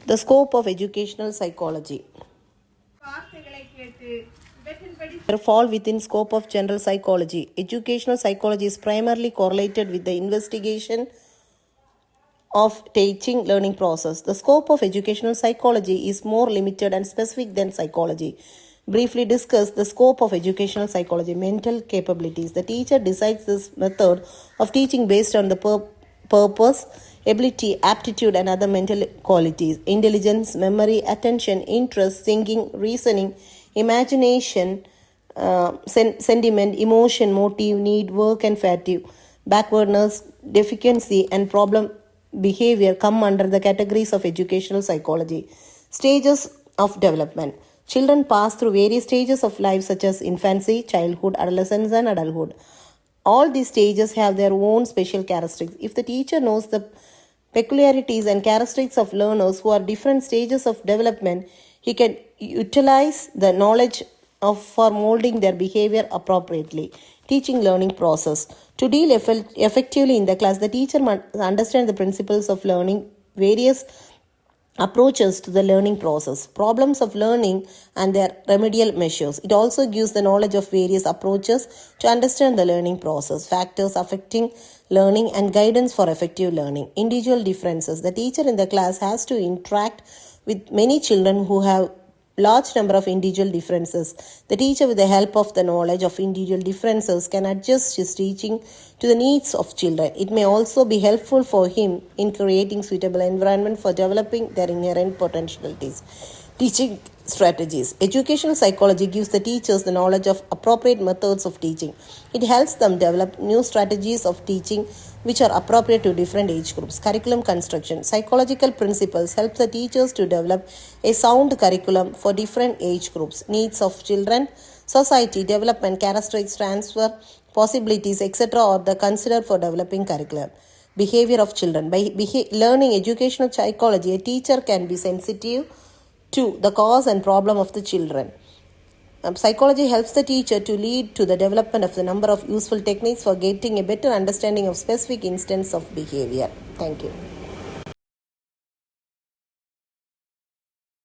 The scope of educational psychology. Fall within scope of general psychology. Educational psychology is primarily correlated with the investigation of teaching learning process. The scope of educational psychology is more limited and specific than psychology. Briefly discuss the scope of educational psychology. Mental capabilities. The teacher decides this method of teaching based on the purpose, ability, aptitude, and other mental qualities. Intelligence, memory, attention, interest, thinking, reasoning, imagination, sentiment, emotion, motive, need, work, and fatigue. Backwardness, deficiency, and problem behavior come under the categories of educational psychology. Stages of development. Children pass through various stages of life such as infancy, childhood, adolescence, and adulthood. All these stages have their own special characteristics. If the teacher knows the peculiarities and characteristics of learners who are different stages of development, he can utilize the knowledge for molding their behavior appropriately. Teaching learning process. To deal effectively in the class, the teacher must understand the principles of learning, various approaches to the learning process, problems of learning and their remedial measures. It also gives the knowledge of various approaches to understand the learning process, factors affecting learning, and guidance for effective learning. Individual differences. The teacher in the class has to interact with many children who have large number of individual differences. The teacher, with the help of the knowledge of individual differences, can adjust his teaching to the needs of children. It may also be helpful for him in creating suitable environment for developing their inherent potentialities. Teaching strategies. Educational psychology gives the teachers the knowledge of appropriate methods of teaching. It helps them develop new strategies of teaching which are appropriate to different age groups. Curriculum construction. Psychological principles help the teachers to develop a sound curriculum for different age groups, needs of children, society, development, characteristics, transfer, possibilities, etc. are the considered for developing curriculum. Behavior of children. By learning educational psychology, a teacher can be sensitive to the cause and problem of the children. Psychology helps the teacher to lead to the development of the number of useful techniques for getting a better understanding of specific instances of behavior. Thank you.